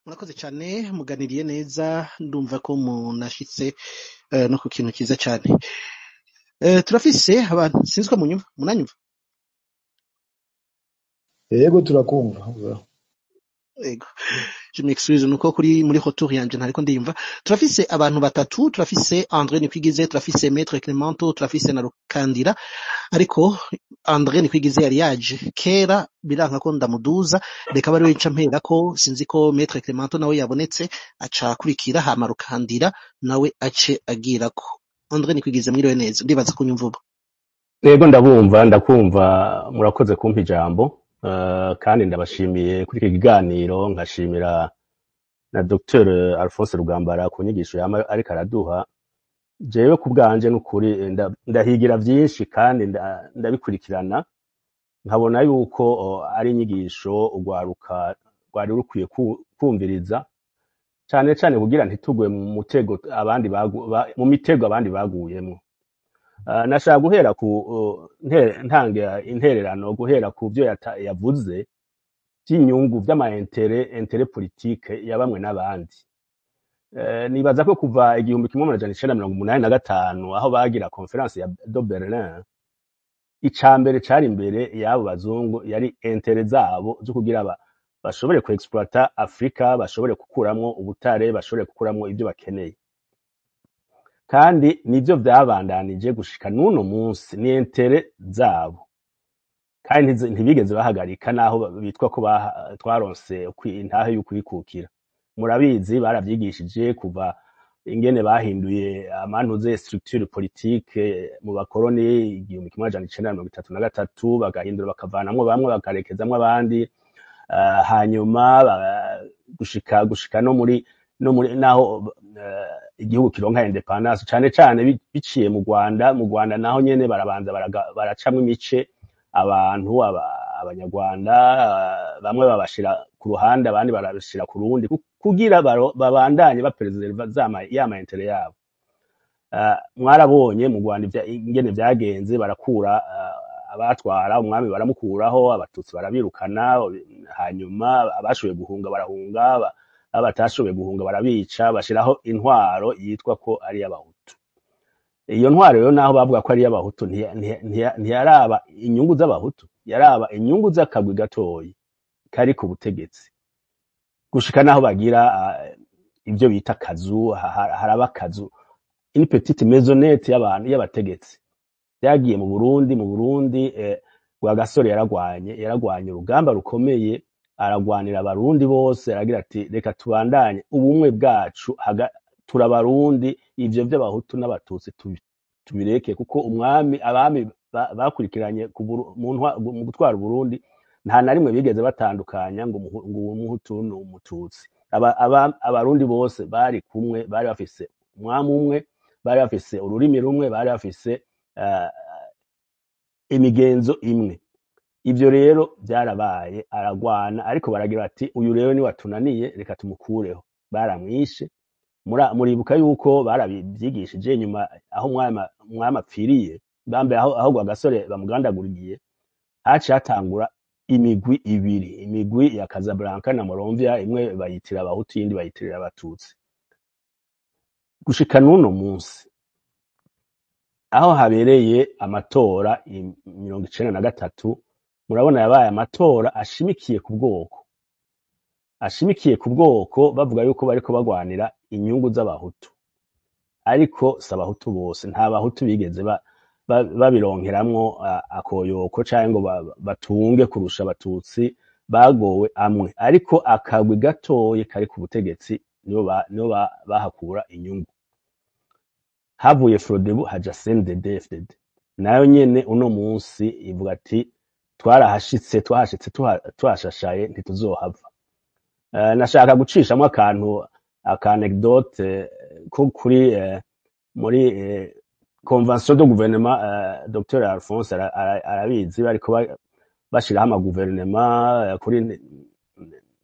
Murakoze cyane muganiriye neza ndumva ko munashitse no ku kintu cyiza cyane. Turafise abantu sinzi ko munanyumva. Yego turakumva. Yego. Je m'excuse nuko kuri muri retour yanje ntariko ndiyumva. Turafise abantu batatu, turafise André Nikwigize, turafise Maître Clemento, turafise na Rukandira. Ariko André Nikwigize yari yaje kera biranka ko ndamuduza, reka bari wenca mpera ko sinzi ko Maître Clemento nawe yabonetse aca kurikira hama Rukandira nawe ace agirako. André Nikwigize mwiriwe neza, ndibaza ko unyumva ubu. Yego ndakumva murakoze kumpa ijambo. Kandi ndabashimiye kuri iki kiganiro, nkashimira na Dr Alphonse Rugambara ku nyigisho ariko araduha. Jewe ku bwanje n'ukuri ndahigira vyinshi kandi ndabikurikirana, nkabona yuko ari inyigisho urwaruka rwari rukwiye kumviriza cane cane kugira ntitugwe mu mutego abandi baguyemwo. Nashaka guhera ku ntanga intererano, guhera ku byo yavuze by'inyungu vy'amaintere politique ya bamwe n'abandi. Nibaza ko kuva 1985 aho bagira conference ya de Berlin, icambere cari imbere y'abo bazungu yari intere zabo zo kugira bashobore ku exploiter Afrika, bashobore kukuramwo ubutare, bashobore kukuramwo ibyo bakeneye. Kandi nivyo vyabandanije gushika n'uno munsi, ni intere zabo, kandi ntibigeze bahagarika naho bitwa ko twaronse intahe y'ukwikukira. Murabizi baravyigishije kuva ingene bahinduye amantuze structure politique mu bakoroni 1933, bagahindura bakavanamwo bamwe bakarekezamwo abandi, hanyuma gushika no muri naho igihugu kironka independence cane cane biciye mu Rwanda. Mu Rwanda naho nyene barabanza baracamwe imice abantu abanyarwanda, bamwe babashira ku ruhande abandi barabishira ku rundi kugira babandanye bapreserva yama intere yabo. Mwarabonye mu Rwanda ingene vyagenze, barakura abatwara umwami baramukuraho, abatutsi barabirukana, hanyuma abashoboye guhunga barahunga, abatashoboye guhunga barabica, bashiraho intwaro yitwa ko ari y'abahutu. Iyo ntwaro rero naho bavuga ko ari y'abahutu ntiyaraba inyungu z'abahutu, yaraba inyungu z'akagwi gatoyi kari ku butegetsi, gushika naho bagira ibyo bita kazu, haraba kazu, une petite maisonnette y'abategetsi. Byagiye mu Burundi Rwagasore yaragwanye urugamba rukomeye, aragwanira abarundi bose, aragira ati reka tubandanye ubumwe bwacu, turabarundi, ivyo vy'abahutu n'abatutsi tubireke, kuko abami bakurikiranye mu gutwara Burundi nta na rimwe bigeze batandukanya ngo umuhutu n'umututsi. Abarundi bose bari kumwe, bari bafise umwami umwe, bari bafise ururimi rumwe, bari bafise imigenzo imwe. Ivyo rero byarabaye, aragwana, ariko baragira bati uyu rero ni watunaniye, reka tumukureho. Baramwishe. Muribuka yuko barabyigishije nyuma aho umwami apfiriye, bambe aho Rwagasore bamugandaguriye, haci hatangura imigwi ibiri, imigwi ya Casablanca na Moronvia, imwe bayitira abahutu yindi bayitirira abatutsi. Gushika n'uno munsi aho habereye amatora 1993, murabona yabaye amatora ashimikiye ku bwoko, bavuga yuko bariko bagwanira inyungu z'abahutu, ariko s'abahutu bose, nta bahutu bigeze babironkeramwo akoyoko canke ngo batunge kurusha abatutsi, bagowe amwe, ariko akagwi gatoye kari ku butegetsi nibo bahakura inyungu. Havuye Frodebu haja CNDD-FDD, nayo nyene uno munsi ivuga ati twahashitse twashashaye ntituzohava. Nashaka gucishamwo akanecdote ko kuri muri convention de gouvernement, Dr Alphonse arabizi, bariko bashiraho amaguverinema kuri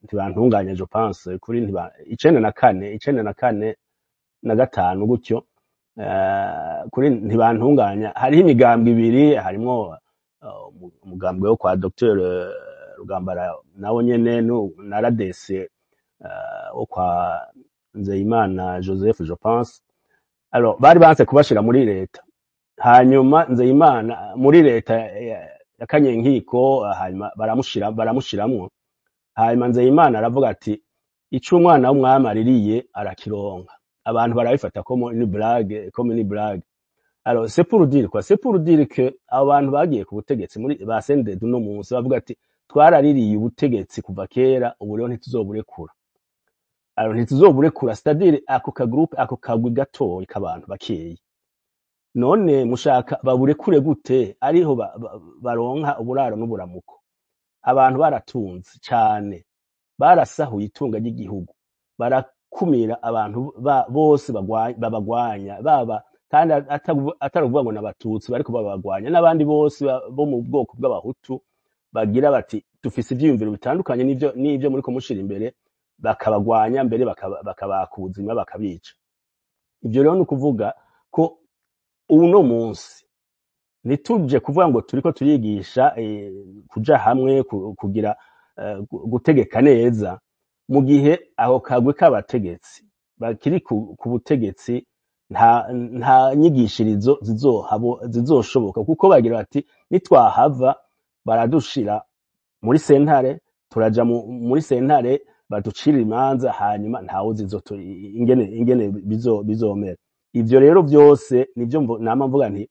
ntibantunganya je pense kuri 1994 na 5 gutyo, kuri ntibantunganya hariho imigambwe ibiri, harimwo umugambwe wo kwa Dr Rugambara nawo nyene na RDC wo kwa Nzeyimana Joseph je pense. Alors bari banse kubashira muri leta, hanyuma Nzeyimana muri leta ya Kanyenkiko, hanyuma baramushiramwo, hanyuma Nzeyimana aravuga ati ico umwana w'umwami aririye arakironka. Abantu barabifata comme une blague. Alors c'est pour dire quoi? C'est pour dire que abo bantu bagiye ku butegetsi muri ba CNDD no munsi bavuga ati twaraririye ubutegetsi kuva kera, ubu rero ntituzoburekura. Alors ntituzoburekura, c'est-à-dire ako ka groupe, ako kagwi gatoyi k'abantu bakeyi. None mushaka baburekure gute ariho baronka uburaro n'uburamuko? Abantu baratunze cyane, barasahuye itunga ry'igihugu, barakumira abantu bose babagwanya, baba kandi ataruvuga ngo n'abatutsi bariko babagwanya, n'abandi bose bo mu bwoko bw'abahutu bagira bati dufise ivyiyumviro bitandukanye n'ivyo muriko mushira imbere, bakabagwanya mbere bakabaka ubuzima bakabica. Ivyo rero ni ukuvuga ko uno munsi ntituje kuvuga ngo turiko turigisha kuja hamwe kugira gutegeka neza, mu gihe aho kagwe k'abategetsi bakiri ku butegetsi nta nyigishirizo zizoshoboka, kuko bagira bati nitwahava baradushira muri sentare, turaja muri sentare baducira imanza, hanyuma ntawe ingene bizomera. Ivyo rero byose nivyo nama mvuga nti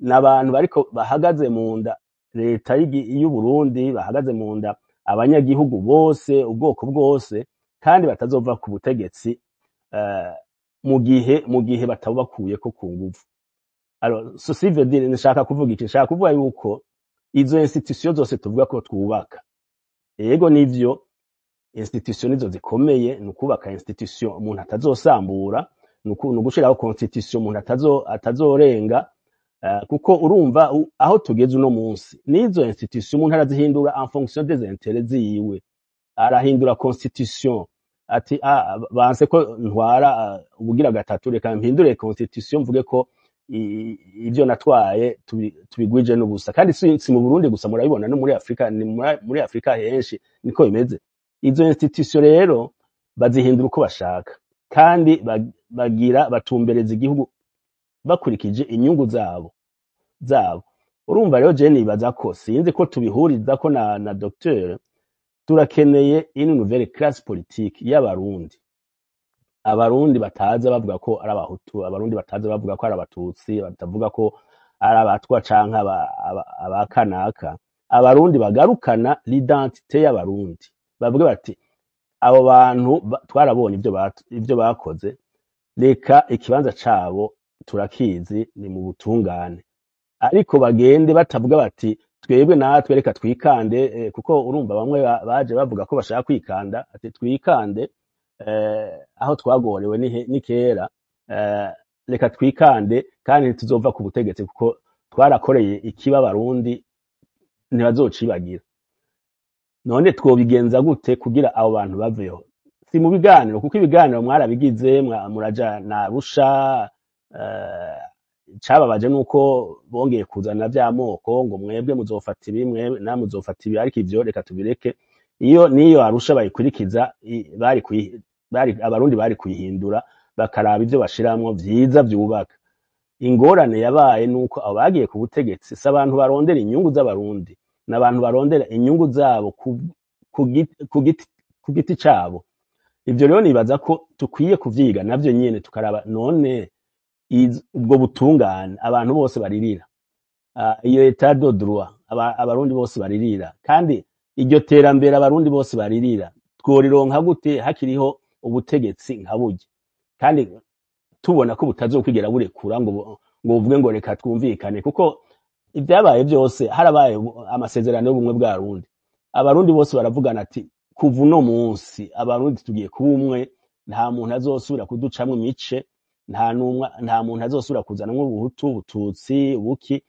n'abantu bariko bahagaze mu nda leta y'u Burundi, bahagaze mu nda abanyagihugu bose, ubwoko bwose, kandi batazova ku butegetsi mu gihe batabakuyeko ku nguvu. Alors ceci veut dire, nshaka kuvuga iki? Nshaka kuvuga yuko izo institution zose tuvuga ko twubaka, yego nivyo institution nizo zikomeye, nukubaka institution umuntu atazosambura, nugushiraho constitution umuntu atazorenga, kuko urumva aho tugeze uno munsi nizo institution umuntu arazihindura en fonction des intérêts ziwe. Arahindura constitution ati banse ko ntwara ubugira gatatu, reka mpindure constitution mvuge ko ivyo natwaye tubigwije n'ubusa. Kandi si mu Burundi gusa, murabibona no muri Afrika, ni muri Afrika henshi niko bimeze. Izo institution rero bazihindura uko bashaka, kandi batumbereza igihugu bakurikije inyungu zabo. Urumva rero je nibaza ko, sinzi ko tubihuriza ko na docteur, turakeneye une nouvelle classe politique y'abarundi. Abarundi bataza bavuga ko ari abahutu, abarundi bataza bavuga ko ari abatutsi, batavuga ko ari abatwa canke abakanaka. Abarundi bagarukana l'identité y'abarundi, bavuga bati abo bantu twarabonye ivyo bakoze, reka ikibanza cabo turakizi, ni mu butungane. Ariko bagende batavuga bati twebwe natwe reka twikande, kuko urumva bamwe baje bavuga ko bashaka kwikanda, ati twikande aho twagorewe ni kera, reka twikande kandi ntituzova ku butegetsi kuko twarakoreye ikiba abarundi ntibazocibagira. None twobigenza gute kugira abo bantu baveho? Si mu biganiro, kuko ibiganiro mwarabigize, muraja na Arusha, cababaje nuko bongeye kuzana vy'amoko ngo mwebwe muzofata ibi, mwebwe na muzofata ibi, ariko ivyo reka tubireke. Niyo Arusha bayikurikiza, abarundi bari kuyihindura bakaraba ivyo bashiramwo vyiza vyubaka. Ingorane yabaye nuko abo bagiye ku butegetsi si abantu barondera inyungu z'abarundi, n'abantu barondera inyungu zabo ku giti cabo. Ivyo rero nibaza ko tukwiye kuvyiga navyo nyene, tukaraba none ubwo butungane abantu bose baririra, iyo etat de droit abarundi bose baririra, kandi iryo terambere abarundi bose baririra, tworironka gute hakiriho ubutegetsi nka burya, kandi tubona ko butazokwigera burekura ngo uvuge ngo reka twumvikane? Kuko ibyabaye byose, harabaye amasezerano y'ubumwe bw'abarundi, abarundi bose baravugana ati kuva uno munsi abarundi tugiye kuba umwe, nta muntu azosubira kuducamwo imice, nta muntu azosubira kuzanamwo ubuhutu, ubututsi, ubuki,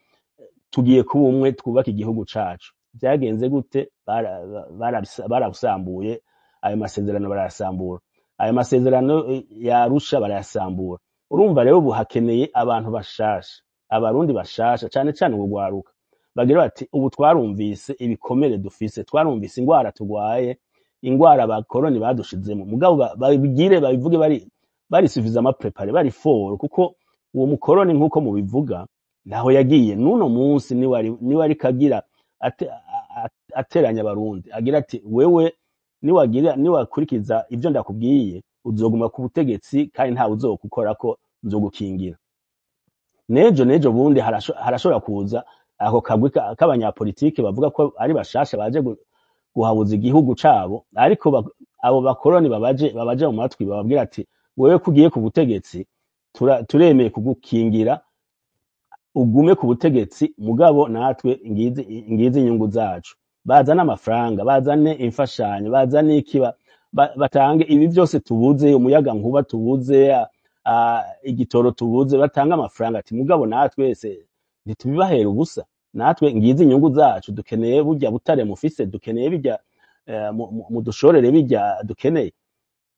tugiye kuba umwe, twubaka igihugu cacu. Byagenze gute? Barabusambuye ayo masezerano, barayasambura. Ayo masezerano ya Arusha barayasambura. Urumva rero ubu hakeneye abantu bashasha, abarundi bashasha, cane cane urwaruka, bagira bati ubu twarumvise ibikomere dufise, twarumvise ingwara turwaye, ingwara abakoroni badushizemo mugabo babigire babivuge bari suffisamment préparé bari fort kuko uwo mukoroni nkuko mubivuga naho yagiye nuno munsi niwari kagira ateranya abarundi agira ati wewe niwakurikiza ivyo ndakubwiye uzoguma ku butegetsi kandi nta uzokukorako nzogukingira nejo bundi harashobora kuza ako kagwi k'abanyapolitike bavuga ko ari bashasha baje guhabuza igihugu cabo ariko abo bakoroni babaje mu matwi bababwira ati wewe kugiye ku butegetsi turemeye kugukingira ugume ku butegetsi mugabo natwe ngizi inyungu zacu bazana amafaranga bazane imfashanyo bazane ikiba batange ibi byose tubuze umuyaga nkuba tubuze igitoro tubuze batanga amafaranga ati mugabo natwese ntitubibahera ubusa natwe ngizi inyungu zacu dukeneye burya butare mufise dukeneye bijya mu dushorere bijya dukeneye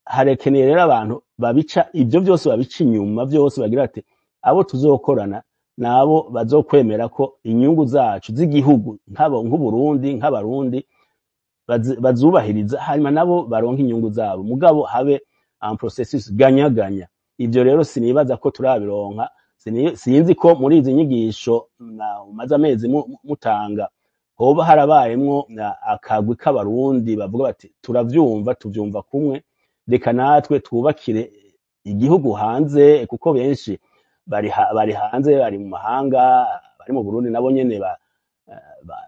harekeneye rero abantu babica ibyo byose babica inyuma byose bagira ati abo tuzokorana nabo bazokwemera ko inyungu zacu z'igihugu nk'Uburundi nk'abarundi bazubahiriza hanyuma nabo baronka inyungu zabo mugabo habe un processus ganya ivyo rero sinibaza ko turabironka sinzi ko muri izi nyigisho maze amezi mutanga hoba harabayemwo akagwi k'abarundi bavuga bati tuvyumva kumwe reka natwe twubakire igihugu hanze kuko benshi bari hanze bari mu mahanga bari mu Burundi nabo nyene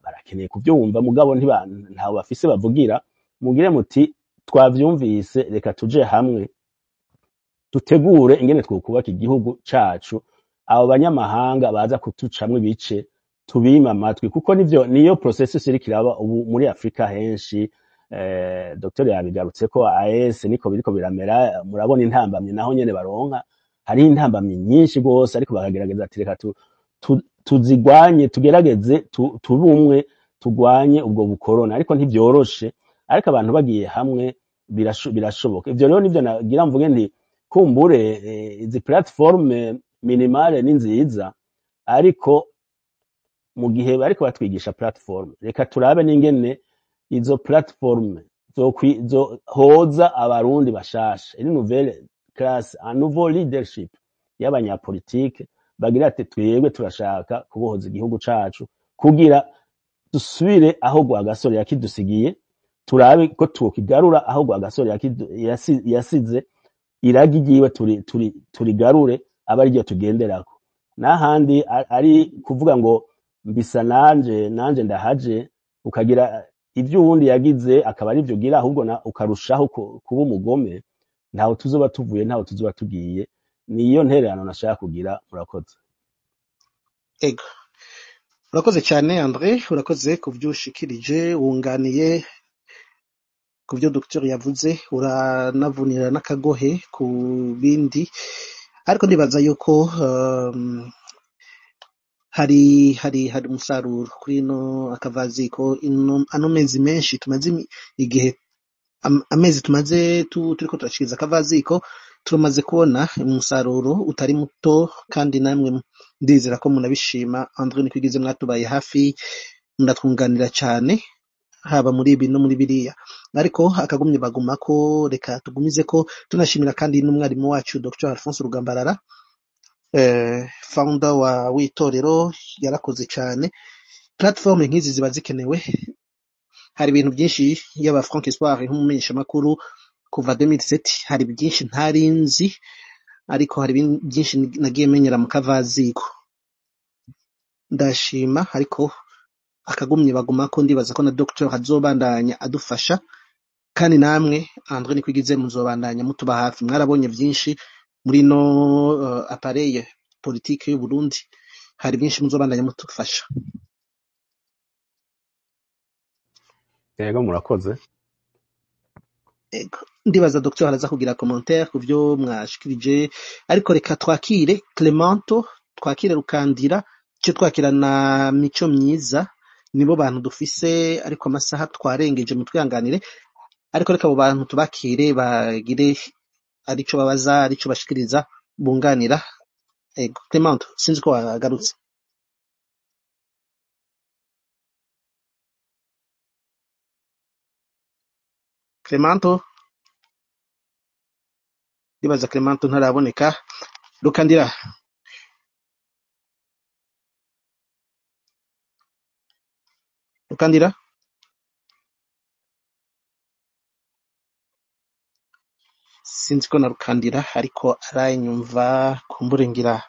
barakeneye kuvyumva mugabo ntaho bafise bavugira mugire muti twavyumvise reka tuje hamwe tutegure ingene twokubaka igihugu cacu abo banyamahanga baza kutucamwe ibice tubima amatwi kuko niyo processus iri kiraba ubu muri Afrika henshi Dr yabigarutse ko AES niko biriko biramera murabona intambamye naho nyene baronka hari intambamye nyinshi gose ariko bakagerageza ati reka tuzigwanye tugerageze tubumwe tugwanye ubwo bukorona ariko ntivyoroshe ariko abantu bagiye hamwe birashoboka ivyo rero nivyo nagira mvuge nti kumbure izi platform minimale ni nziza ariko mu gihe bariko batwigisha platform reka turabe n'ingene izo platform hoza abarundi bashasha une nouvelle classe un nouveau leadership y'abanyapolitike bagira ati twebwe turashaka kubohoza igihugu cacu kugira dusubire aho Rwagasore yakidusigiye turabe ko tukigarura aho Rwagasore yasize iragi ryiwe turigarure aba ari ryo tugenderako n'ahandi ari kuvuga ngo mbisa nanje ndahaje ukagira ivyo uwundi yagize akaba ari vyo gira ahubwo ukarushaho kuba umugome ntaho tuzoba tuvuye ntaho tuzoba tugiye niyo ntererano nashaka kugira murakoze ego urakoze cyane André urakoze kuvyushikirije wunganiye kuvyo docteur yavuze uranavunira n'akagohe ku bindi ariko ndibaza yuko hari umusaruro kuri no akavaziko ano mezi menshi tumaze igihe amezi tumaze turiko turashikiriza akavaziko turamaze kubona umusaruro utari muto kandi namwe ndizera ko munabishima André Nikwigize mwatubaye hafi munatwunganira cyane haba muri ibi no muri biriya ariko akagumye baguma ko reka tugumize ko tunashimira kandi n'umwarimu wacu Dr Alphonse Rugambarara founder wa witorero yarakoze cyane platform nk'izi ziba zikenewe hari ibintu byinshi yaba Frank Espoir nk'umumenyesha makuru kuva 2007 hari byinshi ntarinzi ariko hari byinshi nagiye menyera mu kavaziko ndashima ariko akagumye baguma ko ndibaza ko na docteur azobandanya adufasha kandi namwe André Nikwigize muzobandanya mutuba hafi mwarabonye byinshi muri no appareil politique y'u Burundi hari byinshi muzobandanya mutufasha yego murakoze ndibaza docteur araza kugira commentaire ku byo mwashikirije ariko reka twakire Clemanto twakire Rukandira cyo twakira na Mico Myiza nibo bantu dufise ariko amasaha twarengeje mutwihanganire ariko reka abo bantu tubakire bagire arico babaza arico bashikiriza bunganira ego Clemanto sinzi ko wagarutse Clemanto ndibaza Clemanto ntaraboneka. Rukandira Rukandira sinzi ko na Rukandira ariko aranyumva kumbure ngira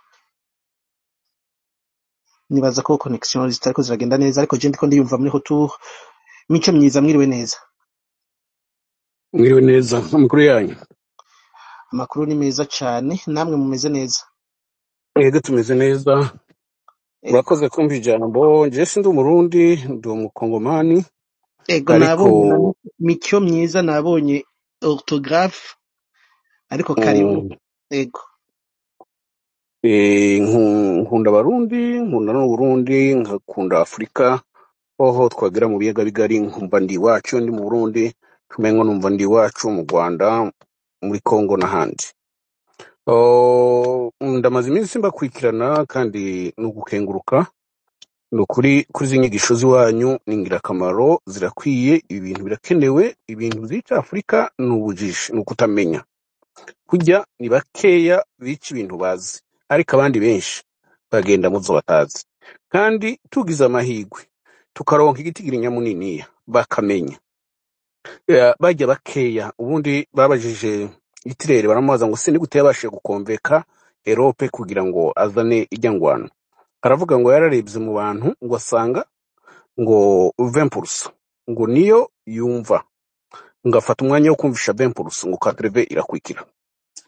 nibaza ko connection zitariko ziragenda neza ariko je ndiko ndiyumva muri Retour. Mico myiza mwiriwe neza. Mwiriwe neza amakuru yanyu. Amakuru ni meza cyane namwe mumeze neza. Ego tumeze neza. Urakoze kumva ijambo. Je sindi umurundi ndi umukongomani Ego nabonye na Mico myiza nabonye orthographe ariko karibu. Ego nkunda abarundi nkunda n'uburundi nkakunda Afurika hoho twagera mu biyaga bigari nkumva ndi iwacu ndi mu Burundi tumengo numva ndi iwacu mu Rwanda muri Kongo n'ahandi. Ndamaze iminsi mbakurikirana kandi nugukenguruka nukuri kuri zinyigisho ziwanyu n'ingirakamaro zirakwiye ibintu birakenewe ibintu by'ica Afurika n'ubujiji nukutamenya kujya ni bakeya bica ibintu bazi ariko abandi benshi bagenda muzo batazi kandi tugize amahigwe tukaronka igitigiri nyamuniniya bakamenya bajya bakeya ubundi babajije itirere baramubaza ngo sindi gute yabashije gukomveka Europe kugira ngo azane ijyangwano aravuga ngo yararebye mu bantu ngo asanga ngo 20% ngo niyo yumva ngafata umwanya wo kumvisha 20% ngo 80 irakwikira.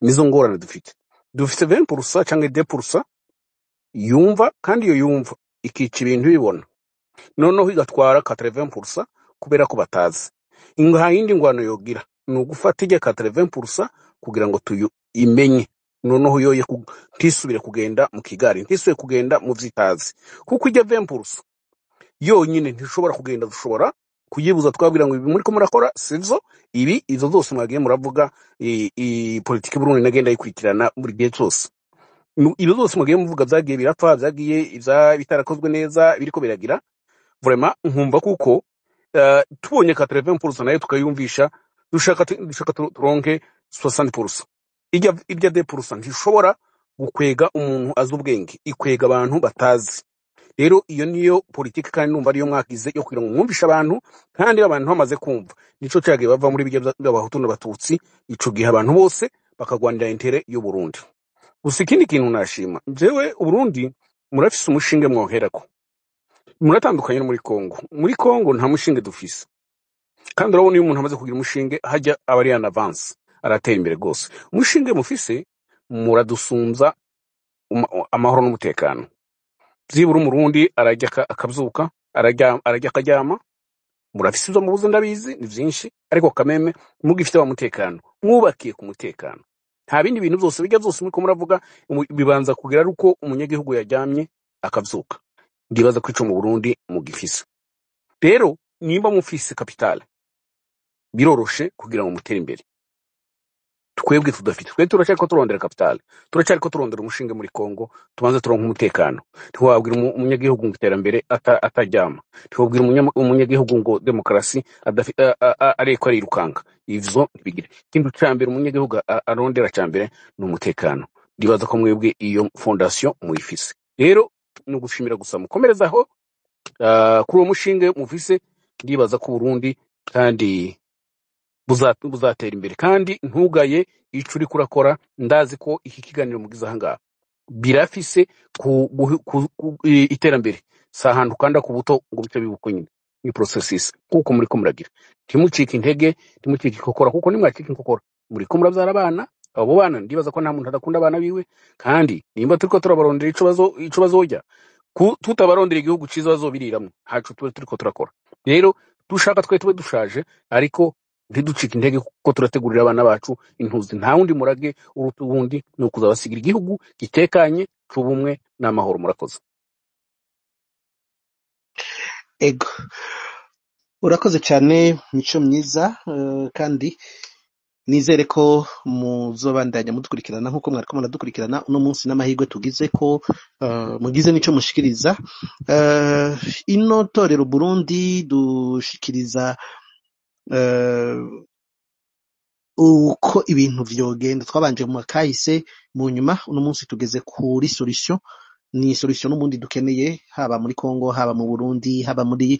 Nizo ngorane dufite 20% cyangwa 10% yumva kandi iyo yumva ikica ibintu bibona noneho igatwara 80% kubera ko batazi inga yindi ngwano yogira no gufata ijya 80% kugira ngo tuyimenye noneho yoye ntisubire kugenda mu kigari ntisubire kugenda mu vyitazi kuko ijya 20% yonyine ntishobora kugenda dushobora kuyibuza twabwira ngo ibi muri ko murakora sivyo ibi izo zose mwagiye muravuga politiki Burundi nagenda yikurikirana muri gihe cyose izo zose mwagiye muvuga byagiye birapfa byagiye bitarakozwe neza biriko biragira vraiment nkumva kuko tubonye 80% nayo tukayumvisha dushaka turonke 60% ijya 10% ntishobora gukwega umuntu azubwenge ikwega abantu batazi. Rero iyo niyo politiki kandi numva ariyo mwakize yo kugira ngo mwumvisha abantu kandi abantu bamaze kumva nico cyage bava muri bijya by'abahutu n'abatutsi ico gihe abantu bose bakagwanira intere y'u Burundi. Gusa ikindi kintu nashima jewe Burundi murafise umushinge mwoherako muratandukanye no muri Kongo nta mushinge dufise kandi urabona iyo umuntu amaze kugira umushinge hajya abari en avance aratera imbere gose umushinge mufise muradusumza amahoro n'umutekano zibura umurundi arajya akabyuka arajya akaryama murafise ibyo mubuze ndabizi ni byinshi ariko kameme mugifite wa mutekano mwubakiye ku mutekano nta bindi bintu byose bijya byose muri ko muravuga bibanza kugira uko umunyagihugu yajyamye akabyuka ndibaza kwica mu Burundi mugifise. Rero nimba mufise capitale biroroshe kugira ngo mutere imbere twebwe tudafite twe turacyariko turondera capitale turacyariko turondera umushinge muri Kongo tubanze turonka umutekano ntiwabwira umunyagihugu ngo iterambere atajyama ntiwabwira umunyagihugu ngo demokrasi ariko arirukanga ivyo bigire kintu cyambere umunyagihugu arondera cyambere n'umutekano ndibaza ko mwebwe iyo fondation muyifise. Rero no gushimira gusa mukomerezaho kuri uwo mushinge mufise ndibaza ko Burundi kandi buzatera imbere kandi ntugaye ico uri kurakora ndazi ko iki kiganiro mugize ahangaha birafise iterambere sahantu kanda ku buto ngo bice bibuko nyine ni processes kuko muri ko muragira timucika intege timucika ikokora kuko nimwacika inkokora muri ko murabyara abana abo bana ndibaza ko nta muntu adakunda abana biwe kandi nimba turiko turabarondera ico bazojya tutabarondera igihugu ciza bazobiriramwe hacu turiko turakora. Rero dushaka twe dushaje ariko ntiducika intege kuko turategurira abana bacu intuzi nta wundi murage uruta ubundi ni ukuzabasigira igihugu gitekanye c'ubumwe n'amahoro. Murakoze. Ego urakoze cyane Mico myiza kandi nizere ko muzobandanya mudukurikirana nkuko mwariko muradukurikirana uno munsi n'amahirwe tugize ko mugize nico mushikiriza ino torero Burundi dushikiriza uko ibintu vyogenda twabanje mu kahise mu nyuma uno munsi tugeze kuri solution ni solution n'ubundi dukeneye haba muri Congo haba mu Burundi haba muri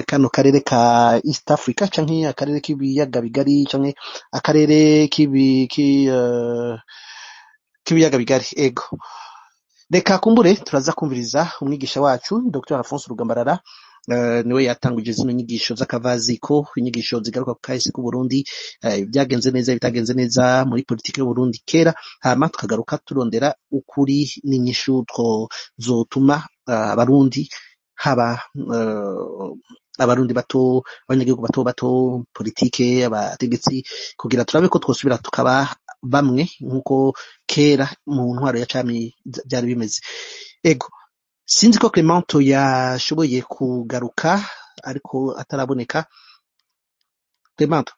kano karere ka East Africa canke akarere k'ibiyaga bigari canke akarere k'ibiyaga bigari ego reka kumbure turaza kumviriza umwigisha wacu Dr Alphonse Rugambarara niwe yatanguje zino nyigisho z'akavaziko inyigisho zigaruka ku kahise k'u Burundi byagenze neza bitagenze neza muri politike y'u Burundi kera hama tukagaruka turondera ukuri n'inyishu zotuma abarundi haba abarundi bato abanyagihugu bato politike abategetsi kugira turabe ko twosubira tukaba bamwe nkuko kera mu ntwaro ya cami byari bimeze ego sinzi ko Clemente yashoboye kugaruka ariko ataraboneka Clemente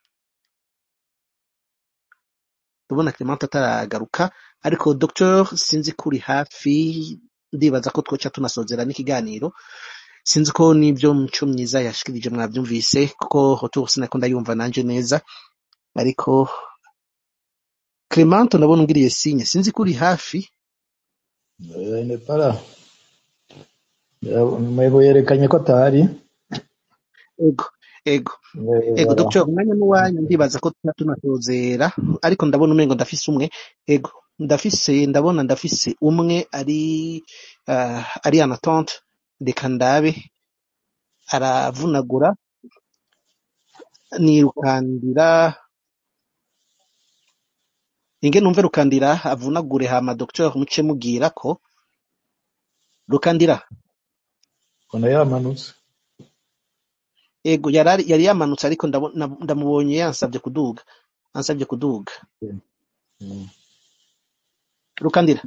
tubona Clemente ataragaruka ariko Docteur sinzi kuri hafi ndibaza ko twoca tunasozera n'ikiganiro sinzi ko nibyo Mico Myiza yashikirije mwabyumvise kuko hoto sinako ndayumva nanje neza ariko Clemente ndabona ungiriye signe sinzi kuri hafi ne para mwego yerekanye ko atari ego Docteur umwanya n'uwanyu ndibaza ko tunatozera ariko ndabona umengo ndafise umwe ego ndafise umwe ari anatante reka ndabe aravunagura nirukandira inge numve Rukandira avunagure hama Docteur muce mubwira ko Rukandira ona yamanutse ego yari yamanutse ariko ndamubonye ansabye kuduga Rukandira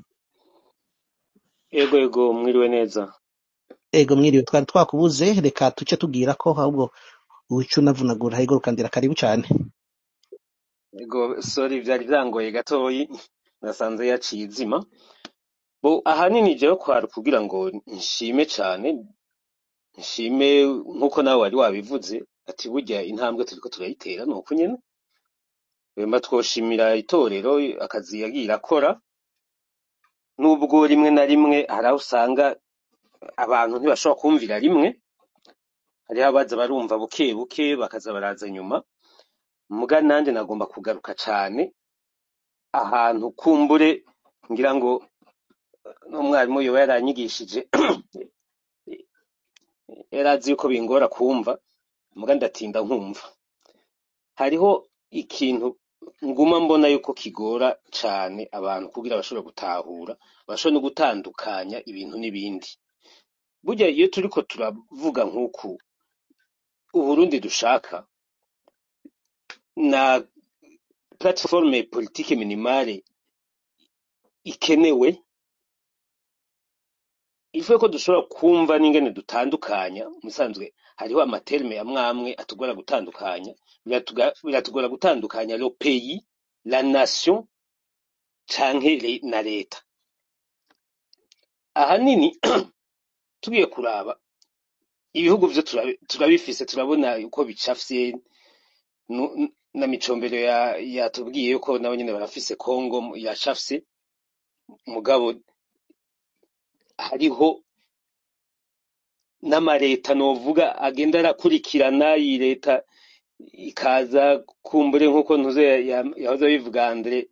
ego mwiriwe neza ego mwiriwe twari twakubuze reka tuce tubwira ko ahubwo ucu navunagura ego Rukandira karibu cyane ego sorry byari byangoye gatoyi nasanze yaciye izima bo ahanini jewe kwari kugira ngo nshime cyane nshime nkuko nawe wari wabivuze ati burya intambwe turiko turayitera nuko nyene wemba twoshimira itorero akazi yagiye akora nubwo rimwe na rimwe hari aho usanga abantu ntibashobora kumvira rimwe hariho abaza barumva buke buke bakaza baraza nyuma muga nanje nagomba kugaruka cyane ahantu kumbure ngira ngo n'umwarimu yoba yaranyigishije yarazi yuko bingora kumva muga ndatinda nkumva hariho ikintu nguma mbona yuko kigora cyane abantu kugira bashobora gutahura bashobora no gutandukanya ibintu n'ibindi burya iyo turiko turavuga nk'uku Uburundi dushaka na plateforme politique minimale ikenewe ivuye ko dushobora kumva n'ingene dutandukanya musanzwe hariho amaterme amwe atugora gutandukanya biratugora gutandukanya le pays la nation canke na leta ahanini tugiye kuraba ibihugu vyo turabifise turabona uko bicafye na micombero yatubwiye yuko nabo nyene barafise Congo yacafye mugabo hariho n'amareta novuga agenda arakurikirana iyi leta ikaza kumbure nkuko ntuze yahoze bivuga Andre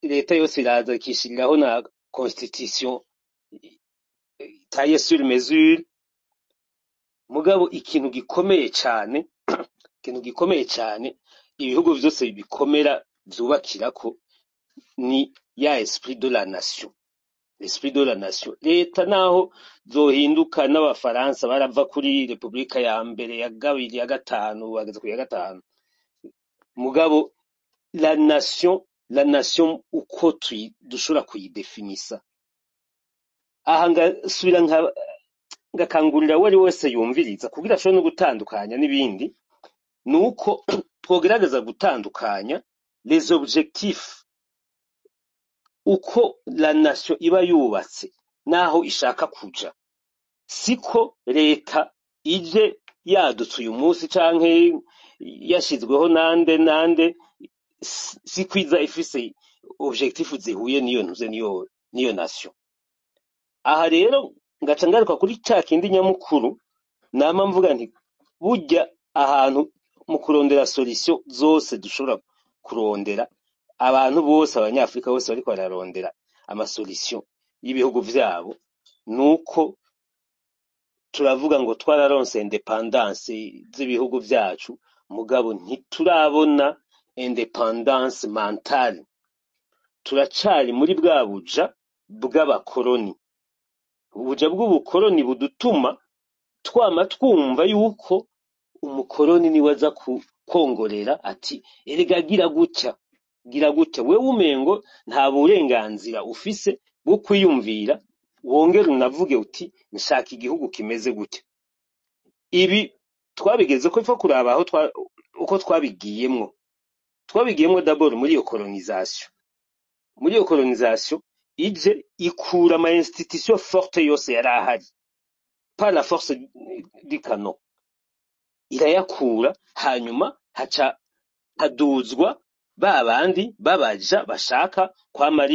leta yose iraza ikishiriraho na constitution taille sur mesure mugabo ikintu gikomeye cyane ibihugu vyose bikomera vyubakirako ni ya esprit de la nation l'esprit de la nation leta naho zohinduka n'abafaransa barava kuri republika ya mbere ya kabiri ya gatanu bageze ku ya gatanu mugabo la nation uko dushobora kuyidefinisa aha ngasubira ngakangurira wari wese yumviriza kugira ashobore no gutandukanya n'ibindi nuko twogerageza gutandukanya les objectifs uko la nation iba yubatse naho ishaka kuja siko leta ije yadutse uyu munsi canke yashizweho nande si kwiza ifise objectif zihuye niyo nation. Aha rero ngaca ngaruka kuri ca kindi nyamukuru nama mvuga nti burya ahantu mu kurondera solution zose dushobora kurondera, abantu bose abanyafrika bose bariko bararondera amasolution y'ibihugu vyabo, nuko turavuga ngo twararonse independance z'ibihugu vyacu, mugabo ntiturabona independance mentale. Turacari muri bwa buja bw'abakoroni, ubuja bw'ubukoroni budutuma twama twumva yuko umukoroni niwe aza kongorera ati erega gira gutya wewe umengo nta burenganzira ufise bwo kwiyumvira, wongera unavuge uti nshaka igihugu kimeze gutya. Ibi twabigeze ko ifa kuraba aho uko twabigiyemwo d'abord muri iyo colonisation ije ikura ama institution forte yose yari ahari par la force du canon, irayakura, hanyuma haca haduzwa ba bandi babaja bashaka kwama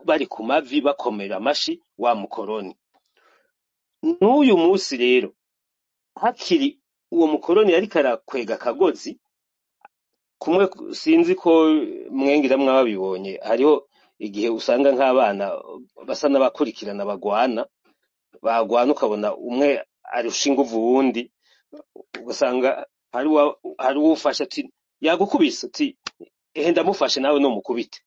bari ku mavi bakomera amashi wa mukoroni. N'uyu munsi rero hakiri uwo mukoroni yariko arakwega akagozi kumwe, sinzi ko mwengira mwabibonye, hariho igihe usanga nk'abana basa n'abakurikirana bagwana ukabona umwe arusha inguvu uwundi, ugasanga hari uwufasha ati yagukubise ati ehe ndamufashe nawe no mukubite.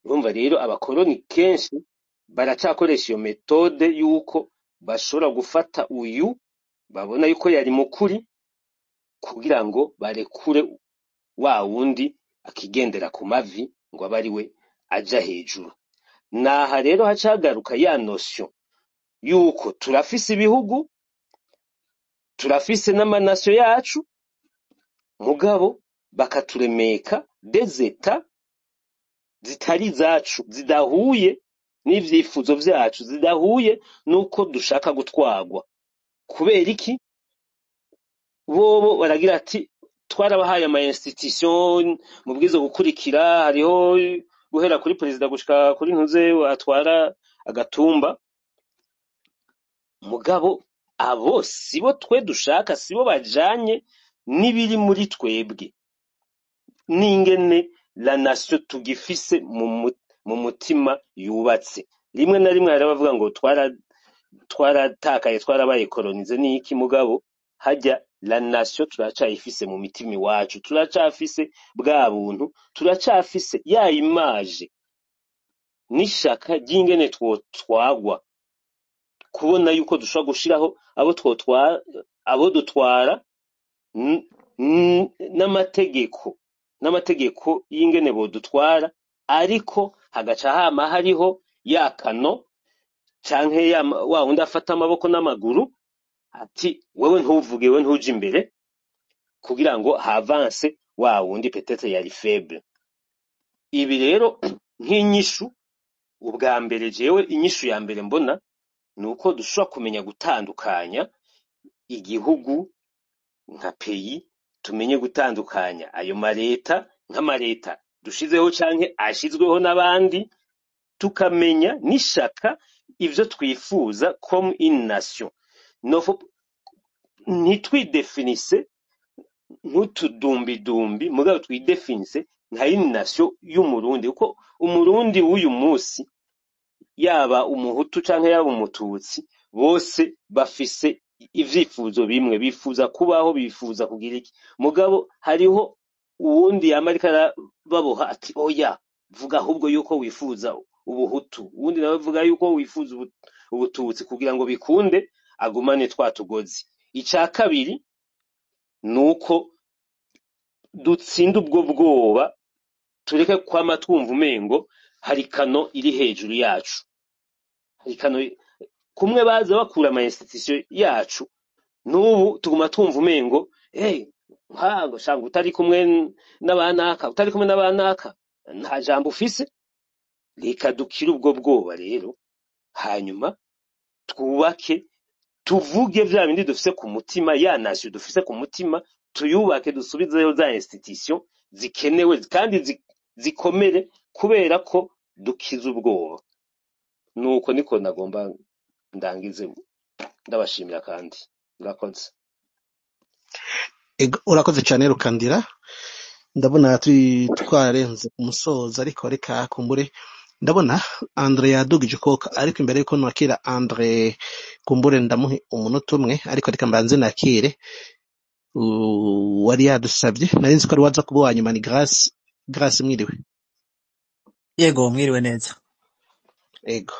Urumva rero abakoroni kenshi baracakoresha iyo metode yuko bashobora gufata uyu babona yuko yari mukuri kugira ngo barekure wa wundi akigendera ku mavi ngo abe ari we aja hejuru. Naha rero hacagaruka ya notion yuko turafise ibihugu, turafise n'amanasyo yacu, mugabo bakaturemeka des etats zitari zacu, zidahuye n'ivyifuzo vyacu, zidahuye nuko dushaka gutwagwa. Kubera iki? Bobo baragira ati twarabahaye ama institution mubwizo gukurikira, hariho guhera kuri president gushika kuri ntuze atwara agatumba, mugabo abo sibo twe dushaka, sibo bajanye n'ibiri muri twebwe, n'ingene la nation tugifise mu mutima yubatse. Rimwe na rimwe hari abavuga ngo twaratakaye twarabaye colonize n'iki, mugabo hajya la nation turacayifise mu mitima iwacu, turacafise bwa buntu, turacafise ya image n'ishaka ry'ingene twotwagwa, kubona yuko dushobora gushiraho abo dutwara n'amategeko y'ingene bodutwara, ariko hagaca hama hariho ya kano canke wa wundi afata amaboko n'amaguru ati wewe ntuvuge, wewe ntuje imbere, kugira ngo havance wa wundi peut-être yari faible. Ibi rero nk'inyishu, ubwa mbere jewe inyishu ya mbere mbona nuko dushobora kumenya gutandukanya igihugu nka pays, tumenye gutandukanya ayo mareta nk'amareta dushizeho canke ashizweho n'abandi, tukamenya n'ishaka ivyo twifuza comme une nation. Ntitwidefinise nk'utudumbidumbi, mugabo twidefinise nka une nation y'umurundi, kuko umurundi w'uyu munsi yaba umuhutu canke yaba umututsi, bose bafise ivyifuzo bimwe, bifuza kubaho, bifuza kugira iki. Mugabo hariho uwundi yama ariko arababoha ati oya vuga ahubwo yuko wifuza ubuhutu, uwundi nawe vuga yuko wifuza ubututsi, kugira ngo bikunde agumane twa tugozi. Ica kabiri nuko dutsinda ubwo bwoba, tureke kwama twumva umengo hari kano iri hejuru yacu, hari kano kumwe baza bakura ama institution yacu, n'ubu tuguma twumva umengo nkago shanga utari kumwe n'abanaka nta jambo ufise. Reka dukira ubwo bwoba rero, hanyuma twubake, tuvuge vya bindi dufise ku mutima, ya nation dufise ku mutima tuyubake, dusubizeyo za institution zikenewe kandi zikomere kubera ko dukiza ubwoba. Nuko niko nagomba ndangize ndabashimira kandi murakoze. Urakoze cyane Rukandira, ndabona twararenze ku musozo, ariko reka kumbure ndabona Andre yadugije ukuboko, ariko imbere yuko nakira Andre kumbure ndamuhe umunota umwe, ariko reka mbanze nakire wari yadusabye, nari nzi ko ari waza kuba wanyuma. Ni Grace, mwiriwe? Yego, mwiriwe neza. Ego,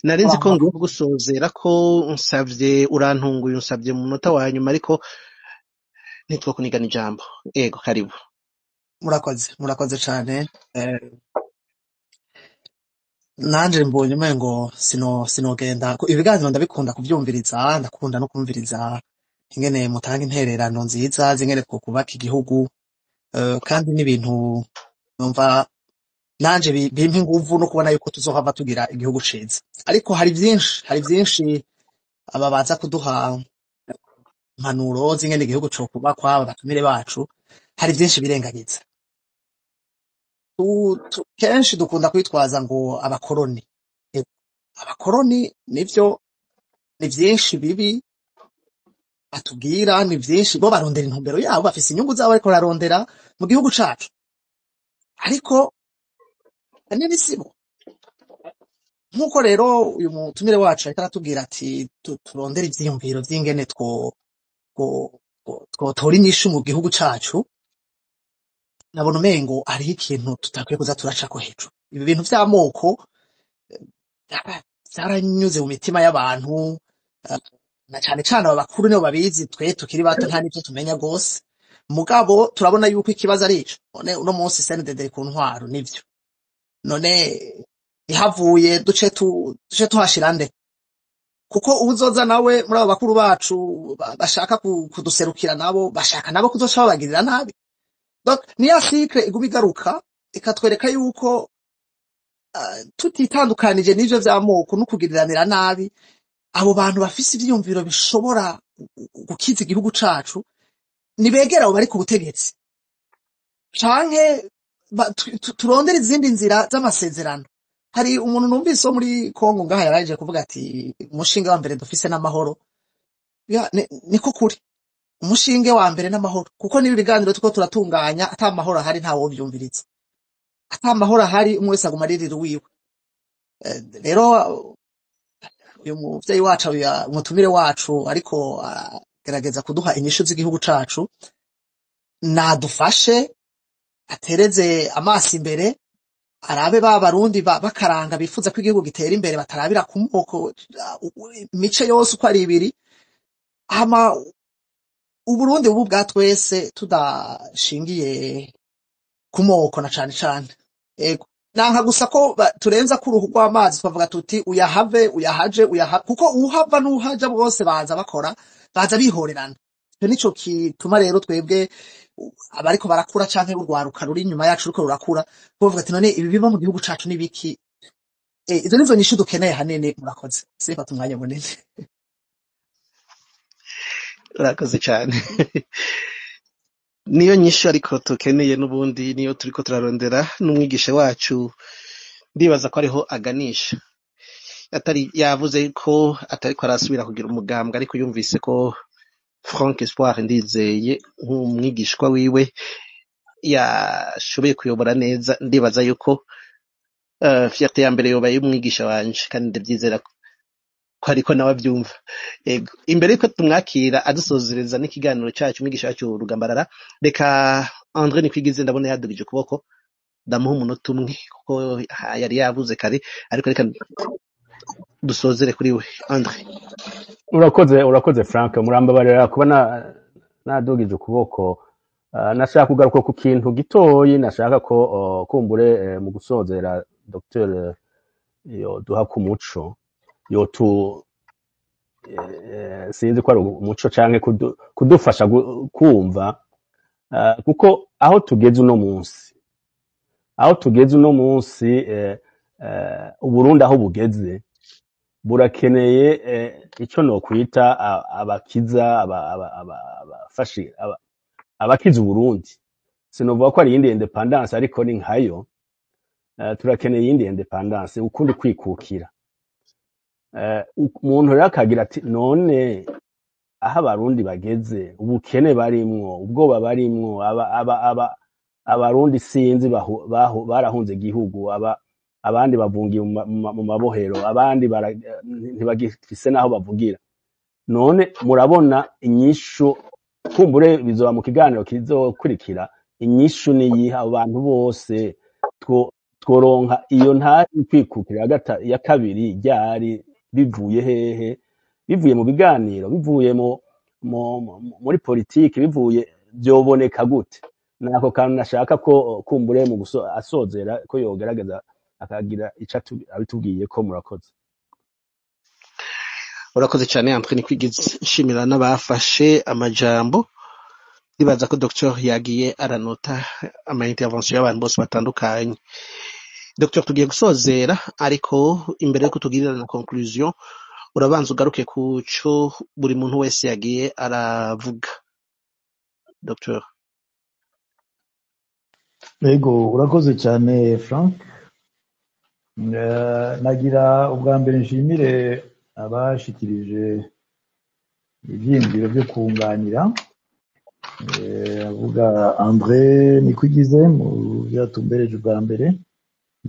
nari nzi ko ngiye kugusozera ko unsabye, urantunguye, unsabye mu munota wa nyuma, ariko nitwo kunigana ijambo. Ego, karibu. Murakoze cyane. Nanje mbonye umengo sinogenda ibiganiro, ndabikunda kubyumviriza, ndakunda no kumviriza ingene mutanga intererano nziza zingene two kubaka igihugu, kandi n'ibintu numva nanje bimpa inguvu no kubona yuko tuzohava tugira igihugu ciza. Ariko hari byinshi ababaza kuduha impanuro zingene igihugu co kubakwa, abatumire bacu, hari byinshi birengagiza. Kenshi dukunda kwitwaza ngo abakoroni. Abakoroni nivyo, ni byinshi bibi batubwira, ni byinshi bo barondera intumbero yabo, bafise inyungu zabo ariko bararondera mu gihugu cacu. Ariko anene sibo. Nkuko rero uyu mutumire wacu ariko aratubwira ati turondera ivyiyumviro vy'ingene twotora inyishu mu gihugu cacu, nabona umengo hariho ikintu tutakwiye kuza turacako hejuru. Ibi bintu vy'amoko vyaranyuze mu mitima y'abantu, na cane cane aba bakuru nibo babizi, twe tukiri bato nta n'ivyo tumenya gose. Mugabo turabona yuko ikibazo ari ico. None uno munsi CNDD ku ntwaro nivyo. None ihavuye duce tuhashira nde? Kuko uzoza nawe muri abo bakuru bacu bashaka kuduserukira, nabo bashaka nabo kuzoca babagirira nabi. Donc niya cycle iguma igaruka ikatwereka yuko tutitandukanije n'ivyo vy'amoko no kugiriranira nabi, abo bantu bafise ivyiyumviro bishobora gukiza igihugu cacu nibegera abo bari ku butegetsi, canke turondera izindi nzira z'amasezerano. Hari umuntu numvise wo muri Kongo ngaha yaraje kuvuga ati umushinga wa mbere dufise n'amahoro. Niko kuri, umushinge wa mbere n'amahoro, kuko nibi biganiro tuko turatunganya ata amahoro ahari ntawo byumviriza, ata amahoro ahari umwe wese aguma aririra wiwe. Rero uyu muvyeyi wacu, umutumire wacu ariko gerageza kuduha inyishu z'igihugu cacu, nadufashe atereze amaso imbere, arabe ba barundi bakaranga bifuza ko igihugu gitera imbere, batarabira ku moko, imice yose uko ari ibiri, hama Uburundi ubu bwa twese tudashingiye ku moko na cane cane. Ego, nanka gusa ko turenza ku ruhu rw'amazi twavuga tuti uyahave uyahaje kuko uhava n'uhaja bose baza bihorerana. Icyo nico kituma rero twebwe abariko barakura canke urwaruka ruri inyuma yacu ruko rurakura bavuga ati none ibi biba mu gihugu cacu nibiki. Izo nizo nyishu dukeneye hanene. Murakoze, sifata umwanya munini. Urakoze cyane. Niyo nyishu ariko tukeneye, n'ubundi niyo turiko turarondera. N'umwigisha wacu ndibaza ko ariho aganisha, atari yavuze ko atariko arasubira kugira umugambwe, ariko yumvise ko Frank Espoir Ndizeye nk'umwigishwa wiwe yashoboye kuyobora neza. Ndibaza yuko fierté ya mbere yobaye umwigisha wanje, kandi ndabyizera ko ariko nawe abyumva. Imbere yuko tumwakira adusozereza n'ikiganiro cyacu, umwigisha wacu Rugambarara, reka Andre Nikwigize ndabona yadugije ukuboko, ndamuha umunota umwe kuko yari yavuze kare, ariko reka dusozere kuri we. Andre. Urakoze Frank, murambabarira kuba nadugije ukuboko. Nashaka kugaruka ku kintu gitoyi, nashaka ko kumbure mu gusozera Dr. Yoduha ku muco, sinzi ko ari umuco canke kudufasha kumva, kuko aho tugeze uno munsi Uburundi aho bugeze burakeneye ico no kwita abakiza, abakiza Uburundi. sinovuga ko ari iyindi independence ariko ni nkayo. Turakeneye iyindi independence, ukundi kwikukira. Umuntu rero akagira ati none aho abarundi bageze, ubukene barimwo, ubwoba barimwo, abarundi sinzi barahunze igihugu, abandi bavungiye mu mabohero, abandi ntibagifise naho bavugira. None murabona inyishu, kumbure bizoba mu kiganiro kizokurikira, inyishu niyiha abo bantu bose tworonka iyo ntari kwikukira ya kabiri ryari bivuye hehe? Bivuye mu biganiro, bivuye muri politiki, bivuye byoboneka gute? Nako kantu nashaka ko kumbure mu asozera ko yogerageza akagira ico abitubwiye ko. Murakoze. Urakoze cyane Andre Nikwigize, nshimira n'abafashe amajambo. Nibaza ko Dr yagiye aranota ama intervention y'abantu bose batandukanye. Dr tugiye gusozera, ariko imbere yo kutugirira na conclusion urabanza ugaruke ku cyo buri muntu wese yagiye aravuga. Dr. Yego, urakoze cyane Frank. Nagira ubwa mbere nshimire abashikirije ibyiyumviro byo kunganira. Avuga Andre Nikwigize mu byatumbereje ubwa mbere,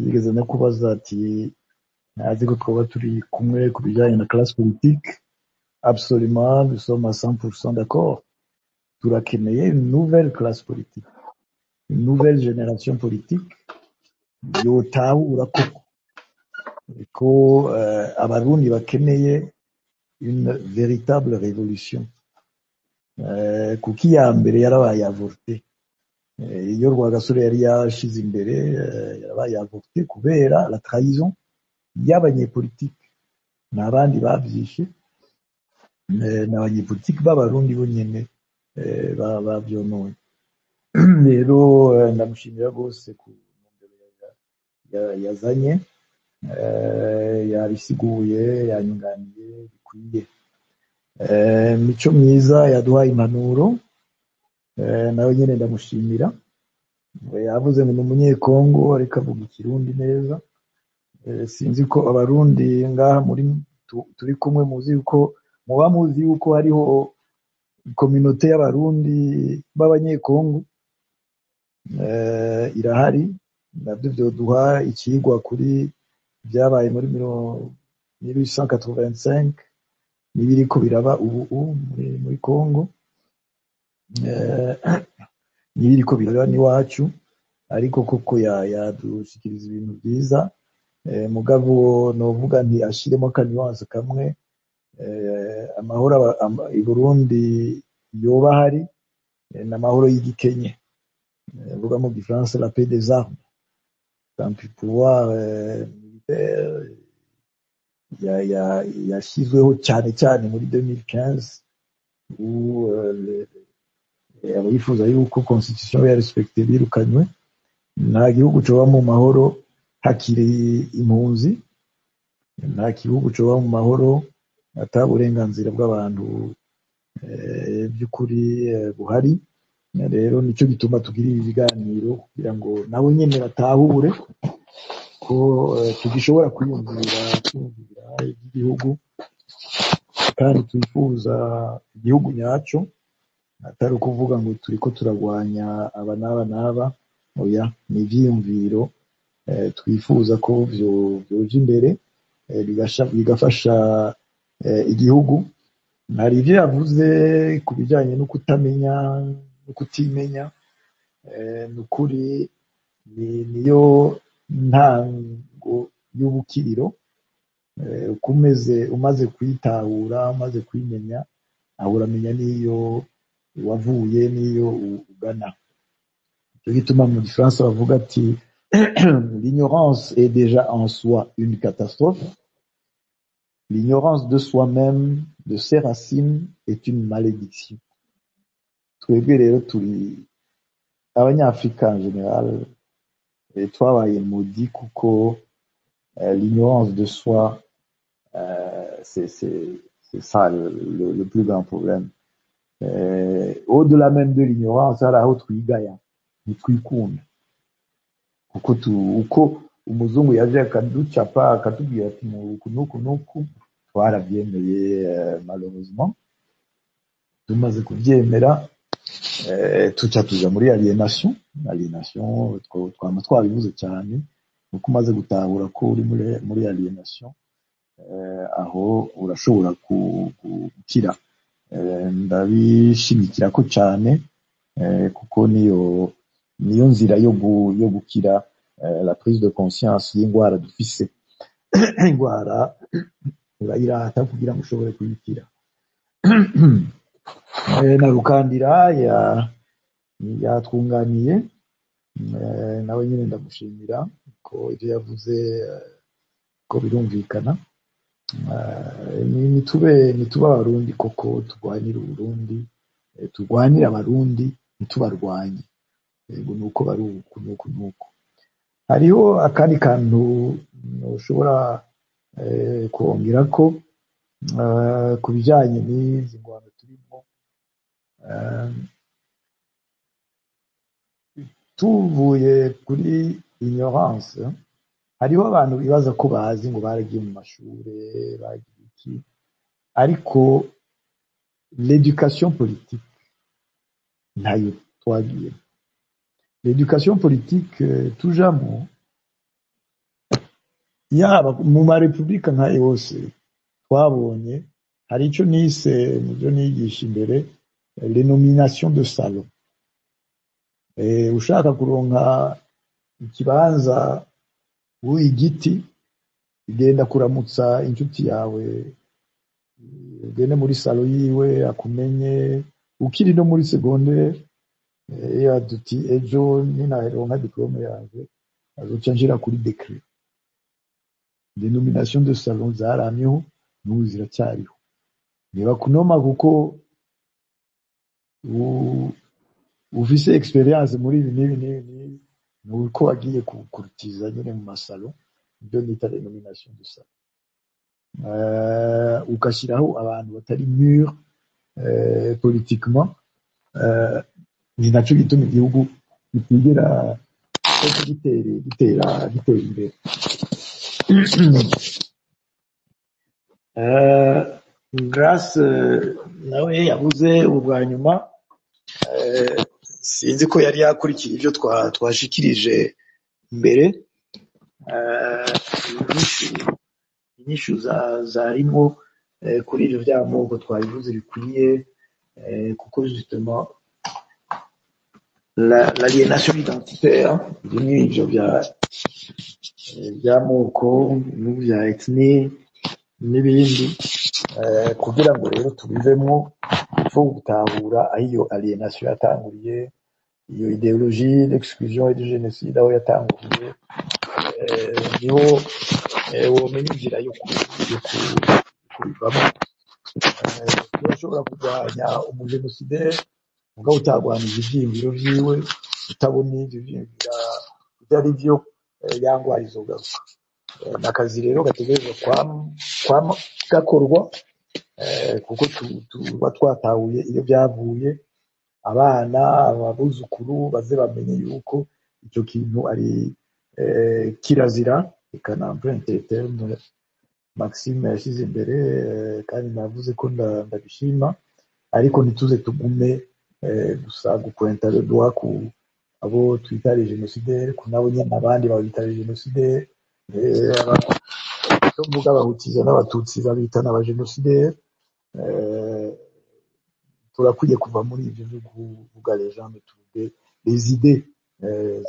yigeze no kubaza ati ntazi ko twaba turi kumwe ku bijyanye na classe politique. Absolument, nous sommes à 100% d'accord. Turakeneye une nouvelle classe politique, une nouvelle génération politique yotahura ko abarundi bakeneye une véritable révolution. Kuko iya mbere yarabaye avorté, iyo Rwagasore yari yashize imbere yarabaye avorté kubera la trahison y'abanyepolitike. N'abandi bavyishe, n'abanyepolitike b'abarundi bonyene bavyononye. Rero ndamushimira rwose ku ntumbero yazanye, yabisiguye, yanyunganiye bikwiye. Mico myiza yaduhaye impanuro, nawe nyene ndamushimira. Yavuze ngo ni umunyekongo ariko avuga ikirundi neza. Sinzi ko abarundi ngaha muri turi kumwe muba muzi yuko hariho communauté y'abarundi b'abanyekongo. Irahari, nabyo byoduha ikigwa kuri byabaye muri 1885 n'ibiriko biraba ubu muri Kongo, n'ibiriko biraba n'iwacu, ariko koko yadushikiriza ibintu byiza. Mugabo novuga nti ashiremo akaniwanse kamwe, amahoro i Burundi yoba hari n'amahoro y'igikenye. Vuga mu gifaransa la paix des armes, tant pis pouvoir militaire yashizweho cyane cyane muri 2015, abifuza yuko constitution ya respecte birukanywe. Nta gihugu coba mu mahoro hakiri impunzi, nta gihugu coba mu mahoro ata burenganzira bw'abantu by'ukuri buhari. Rero nicyo gituma tugira ibi biganiro, kugira ngo nabo nyene batahure ko tugishobora kwiyumvira iby'igihugu, kandi twifuza igihugu nyaco, atari ukuvuga ngo turiko turagwanya aba n'aba. Oya, ni ivyiyumviro twifuza ko vyoja imbere, bigafasha igihugu. Hari ivyo yavuze ku bijanye no kutamenya no kutimenya, nukuri niyo ntango y'ubukiriro. Umaze kwitahura, umaze kwimenya, aho uramenya niyo wavuye niyo ugana. Cyo gituma mu Gifaransa bavuga ati l'ignorance est déjà en soi une catastrophe. L'ignorance de soi-même, de ses racines, est une malédiction. Twebwe rero turi abanyafrika en général, twabaye maudits kuko l'ignorance de soi, c'est ça le plus grand problème. Au-delà même de l'ignorance, hari aho twigaya. ntitwikunda kuko uko umuzungu yaje akaducapa akatubwira ati nuku twarabyemeye malheureusement tumaze kubyemera tuca tuja muri alienation twama twabivuze cyane nuko umaze gutahura ko uri muri alienation aho urashobora gukira ndabishimikira ko cyane kuko niyo nzira yo gukira la prise de conscience y'ingwara dufise ingwara urayirata kugira ngo ushobore kuyikira na Rukandira yatwunganiye nawe nyine ndamushimira ko ibyo yavuze ko birumvikana nitube abarundi koko turwanira uburundi turwanira abarundi ntitubarwanye yego nuko bari nuko hariho akandi kantu ushobora kongera ko ku bijyanye n'izi ngwano turimo tuvuye kuri ignorance hariho abantu bibaza ko bazi ngo baragiye mu mashuri bagiye iki ariko l'éducation politique ntayo twagiye l'éducation politique tujamo yaba mu marepublika nka yose twabonye hari icyo nise mu byo nigisha imbere les nominations de salon ushaka kuronka ikibanza w'igiti ugenda kuramutsa inshuti yawe ugende muri salo yiwe akumenye ukiri no muri secondaire yaduti ejo ninaronka diplome yawe azoca njira kuri decret les nominations de salon zaramyeho n'ubu ziracyariho niba kunoma kuko ufise experience muri ibi n'ibi nuko wagiye kurutiza nyine mu masalo ibyo nita les nominations de salon ugashyiraho abantu batari mûr politiquement ni nacyo gituma igihugu kitigera gitera imbere Grace nawe yabuze ubwa nyuma sinzi ko yari yakurikiye ibyo twashikirije mbere inyishu zarimo kuri ibyo by'amoko twabivuze bikwiye kuko justement l'aliénation identitaire bimwe ibyo by'amoko n'ibya ethnie n'ibindi kugira ngo rero tubivemo faut gutahura aho iyo aliénation yatanguriye iyo idéologie d'exclusion et de génocide aho yatanguriye niho womenya inzira yo kubivamo urashobora kurwanya umugenosideri mugabo utagwanije ivyiyumviro vyiwe utabona ivyo vyiyumvira ibyo ari byo yangwara izogaruka n'akazi rero gategerezwa kwama gakorwa kuko tuba twatahuye iyo byavuye abana abuzukuru baze bamenye yuko icyo kintu ari kirazira ikanamprente terme Maxime yashyize imbere kandi navuze ko ndabishima ariko ntituze tugume gusa gupointa le doigt ku abo twita les génocidaires ku nabo nyine abandi babita les génocidaires mvuga abahutiza n'abatutsi babita n'abagénocidaires turakwiye kuva muri ibyo byo kuvuga les gens tuvuge les idées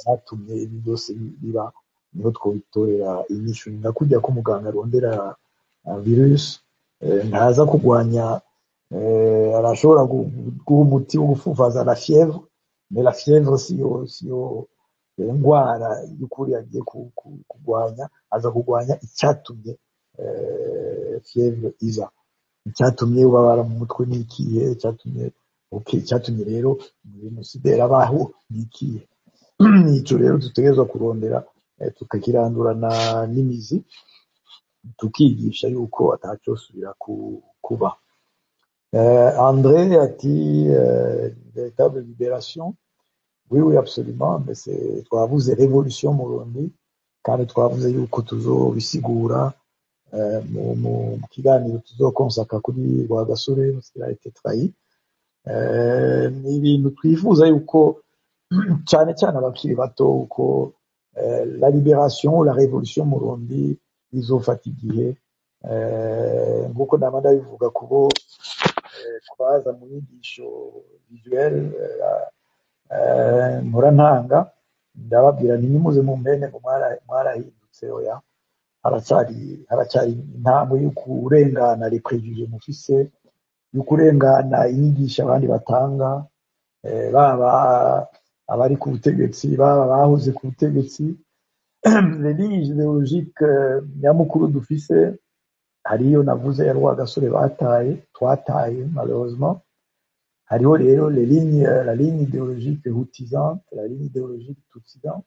zatumye ibi byose biba niho twobitorera inyishu nakujya ko muganga arondera virus ntaza kugwanya arashobora guha umuti wo gufufaza la fièvre mais la fièvre siyo ingwara y'ukuri yagiye kugwanya aza kugwanya icyatumye fièvre iza icyatumye ubabara mu mutwe n'ikihe icyatumye rero génocide abaho n'ikihe nico rero dutegerezwa kurondera tukakirandurana n'imizi tukigisha yuko atacosubira kuba André ati véritable libération Oui, oui, absolument, mais twavuze révolution mu Burundi kandi twavuze yuko tuzobisigura mu kiganiro tuzokonsaka kuri Rwagasore a été trahi. Ni ibintu twifuza yuko cyane cyane abakiri bato uko la libération, la révolution mu Burundi izofata igihe nk'uko nama ndabivuga kubo twaza mu nyigisho visuelle mpora ntanga ndababwira ntimuze mu mpene ngo mwarahindutse oya haracyari intambwe y'ukurengana les préjugés mufise y'ukurengana inyigisho abandi batanga baba abari ku butegetsi baba bahoze ku butegetsi les lignes idéologiques nyamukuru dufise hariyo navuze ya Rwagasore twataye malheureusement hariho rero la ligne idéologique hutisante la ligne idéologique tutsisante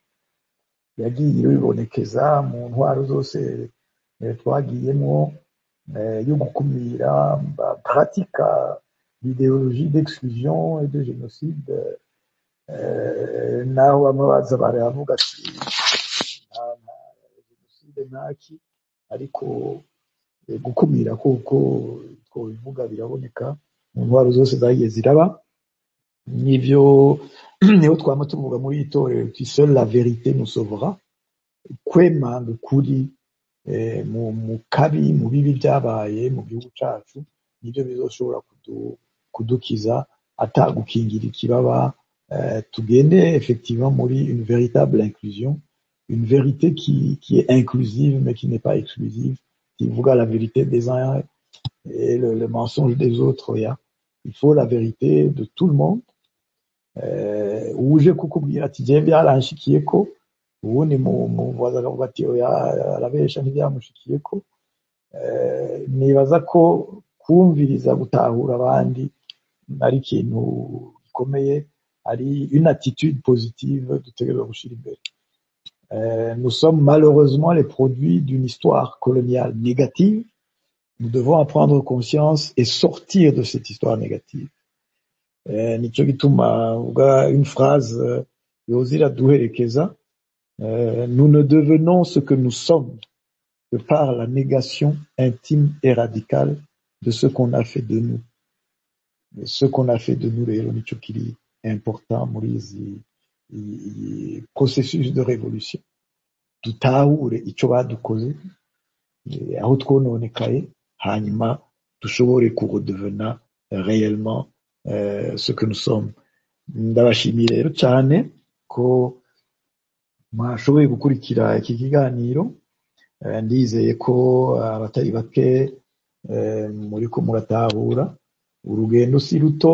yagiye ibonekeza mu ntwaro zose twagiyemo yo gukumira pratika l'idéologie d'exclusion et de génocide naho bamwe baza baravuga ati génocide ntaki ariko gukumira kuko twobivuga biraboneka mu ntwaro zose zagiye ziraba nivyo niho twama tuvuga muri itorero uti seule la vérité nous sauvera kwemanga ukuri mu kabi mu bibi byabaye mu gihugu cacu nivyo bizoshobora kudukiza atagukingira ikibaba tugende effectivement muri une véritable inclusion une vérité qui est inclusive mais qui n'est pas exclusive qui voit la vérité des uns et le mensonge des autres il faut la vérité de tout le monde uje kukubwira ati je byaranshikiye ko ubundi mubaza akavuga ati oya arabesha ntibyamushikiye ko nibaza ko kumviriza gutahura abandi ari ikintu gikomeye ari une attitude positive dutegerezwa gushira imbere nous sommes malheureusement les produits d'une histoire coloniale négative nous devons en prendre conscience et sortir de cette histoire négative nico gituma uga une phrase yozira duherekeza nous ne devenons ce que nous sommes que par la négation intime et radicale de ce qu'on a fait de nous et ce qu'on a fait de nous rero nico kiri important muri izi processus de révolution dutahure ico badukoze aho twononekaye hanyuma dushobore kuredevena réellement ce que nous sommes ndabashimiye rero cyane ko mwashoboye gukurikira iki kiganiro ndizeye ko abatari bake muri ko muratahura urugendo si ruto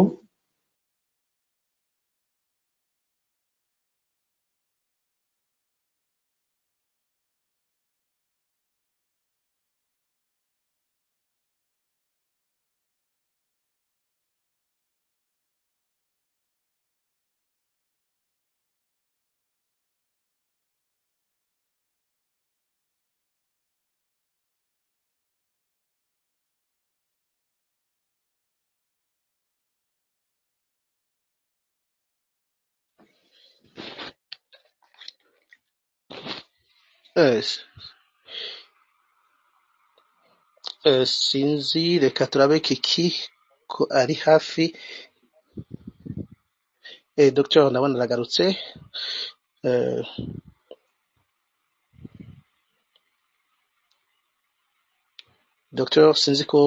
sinzi reka turabe kiki ko ari hafi Dr ndabona aragarutse Dr sinzi ko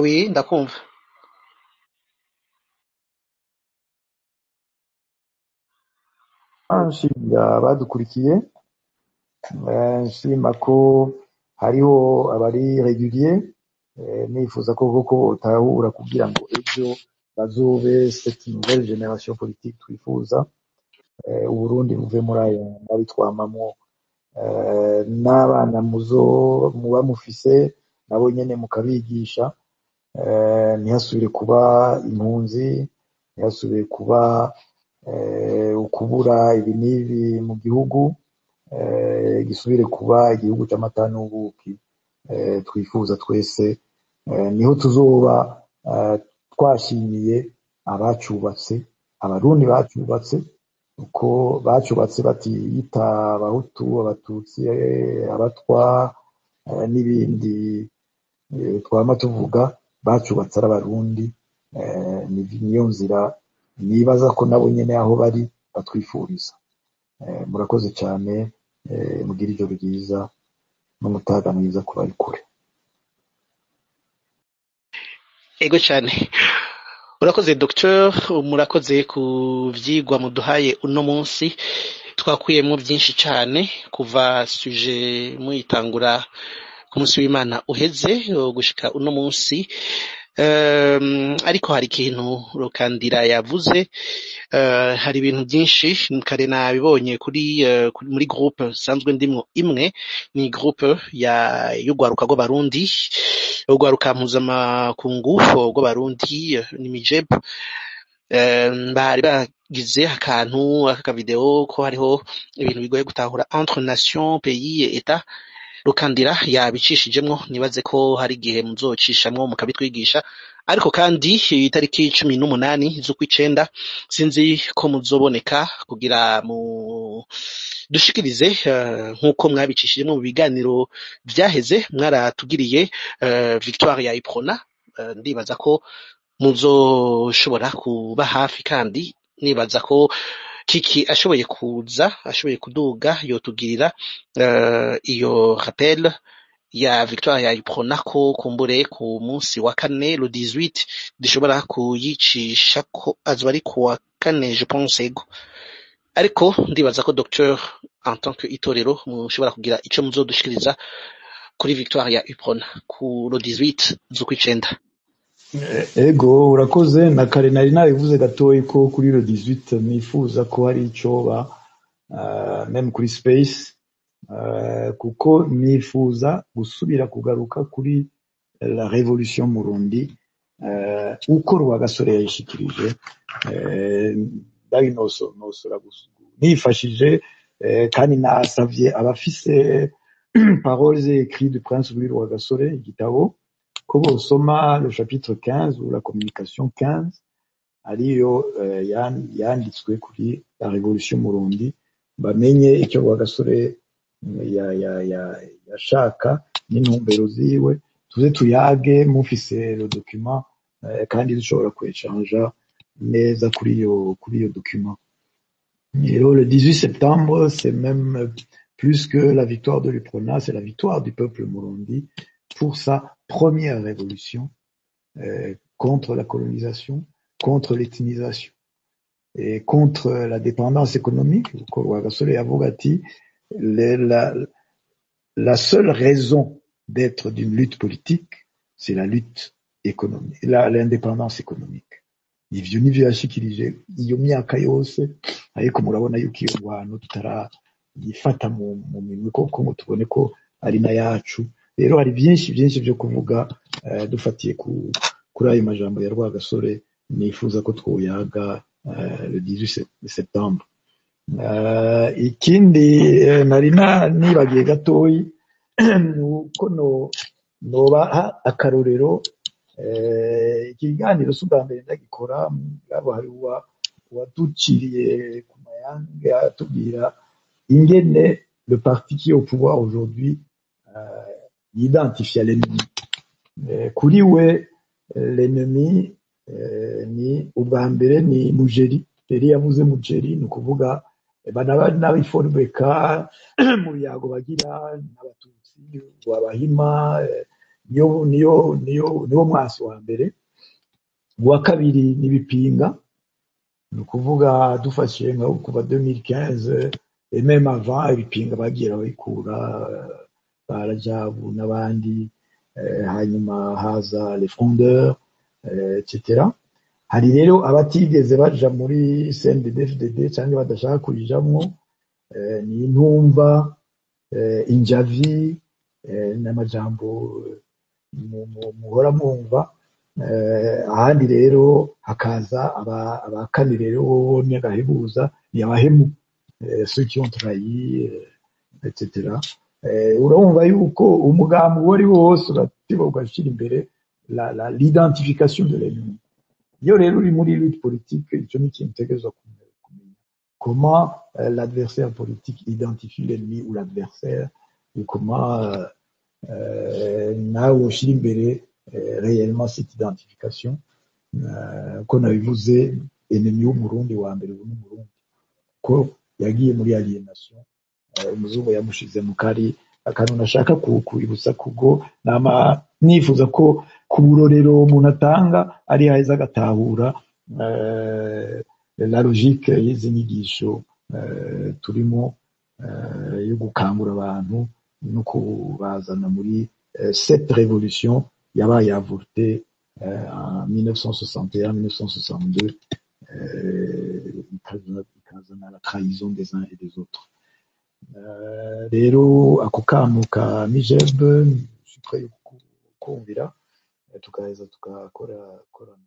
oui ndakumva nshimira abadukurikiye nshima ko hariho abari régulier nifuza ko koko botahura kugira ngo ejo bazobe cette nouvelle génération politique twifuza uburundi buve muri ayo mabi twamamwo n'abana muba mufise nabo nyene mukabigisha ntihasubire kuba impunzi ntihasubire kuba ukubura ibi n'ibi mu gihugu gisubire kuba igihugu c'amata n'ubuki twifuza twese niho tuzoba twashimiye abacubatse, abarundi bacubatse, uko bacubatse batiyita abahutu, abatutsi, abatwa n'ibindi twama tuvuga, bacubatse ari abarundi. Niyo nzira nibaza ko nabo nyene aho bari batwifuriza. Murakoze cyane, mugira ijoro ryiza n'umutaga mwiza ku bari kure. Ego cyane, urakoze Docteur, murakoze ku vyigwa muduhaye uno munsi. Twakuyemo byinshi cyane kuva sujet muyitangura ku munsi w'Imana uheze gushika uno munsi. Ariko hari ikintu Rukandira yavuze, hari ibintu byinshi kare nabibonye muri groupe sanzwe ndimwo imwe, ni groupe y'ugwaruka rw'abarundi, ugwaruka mpuzamakungu rw'abarundi, ni MIJEB. Bari bagize akantu akavideo ko hariho ibintu bigoye gutahura entre nation, pays et état. Rukandira yabicishijemwo, nibaze ko hari igihe muzocishamwo mukabitwigisha. Ariko kandi itariki 18 z'ukwicenda sinzi ko muzoboneka kugira mu dushikirize nk'uko mwabicishijemwo mu biganiro vyaheze mwaratugiriye victoire ya Iprona. Ndibaza ko muzoshobora kuba hafi, kandi nibaza ko Kiki ashoboye kuza, ashoboye kuduga, yotugirira iyo rappel ya victoire ya Iprona ko kumbure ku munsi wa kane le 18 dushobora kuyicisha ko azoba ari ku wa kane je pense. Ego ariko ndibaza ko Docteur en tant que itorero mushobora kugira ico muzodushikiriza kuri victoire ya Iprona ku le 18 z'ukwicenda. Ego urakoze, na kare nari nabivuze gatoyi ko kuri le 18 nifuza ko hari icoba même kuri space, kuko nifuza gusubira kugaruka kuri la révolution Murundi, uko Rwagasore yayishikirije, nosora nifashije, kandi nasavye abafise paroles écrites du Prince Louis Rwagasore, igitabo ko bosoma le chapitre 15 ou la communication 15 ariyo yanditswe kuri la révolution Murundi, bamenye icyo Rwagasore yashaka n'intumbero ziwe, tuze tuyage mufise le document, kandi dushobora kwechange neza kuri iyo document. Et le 18 septembre, c'est même plus que la victoire de l'Iprona, c'est la victoire du peuple Murundi pour sa première révolution contre la colonisation, contre l'ethnisation et contre la dépendance économique. La seule raison d'être d'une lutte politique, c'est la lutte économique, l'indépendance économique. Ivyo nivyo yashikirije iyo myaka yose, ariko murabona yuko iyo ngwano tutarayifata mu minwe koko ngo tubone ko ari na yacu. Rero hari byinshi byo kuvuga, dufatiye kuri ayo majambo ya Rwagasore, nifuza ko twoyaga le 18 septembre. Ikindi nari nibagiye gatoyi nuko noba akarorero, ikiganiro s'ubwa mbere ndagikora, ngabo hari waduciriye ku mayange atubwira ingene le parti qui est au pouvoir aujourd'hui identifie l'ennemi. Kuri we l'ennemi ni ubwa mbere ni Mujeri. Yari yavuze Mujeri, ni ukuvuga n'abiforubeka mu biyago bagira n'abatutsi wabahima, niyo mwasi wa mbere. Uwa kabiri ni Bipinga, ni ukuvuga dufashe nka kuva 2015 et même avant, Bipinga bagiye babikura, Barajabu n'abandi, hanyuma haza les frondeurs, etc. Hari rero abatigeze baja muri CNDD-FDD cyangwa badashaka kujamwo, ni Intumva, Injavi, n'amajambo muhora mwumva. Ahandi rero hakaza abakani rero n'agahebuza, ni abahemu, ceux qui ont trahi, etc. Urumva yuko umugambi wari wose uratiba ugashira imbere l'identification de l'ennemi. iyo rero uri muri lutte politique icyo ni ikintu utegerezwa kumenya comment l'adversaire politique identifie l'ennemi ou l'adversaire et comment nawe ushyira imbere réellement cette identification ko nabivuze ennemi w'umurundi wa mbere ubu n'umurundi ko yagiye muri alienation umuzungu yamushize mu kari akantu nashaka kwibutsa kubwo nama nifuza ko ku burorero umuntu atanga ari haheza agatahura la logique y'izi nyigisho turimo yo gukangura abantu no kubazana muri cette révolution yabaye avortée en 1961-1962 ikazana la trahison des uns et des autres rero ako kamo ka Mijeb je suis prêt kumvira tukaheza tugakorana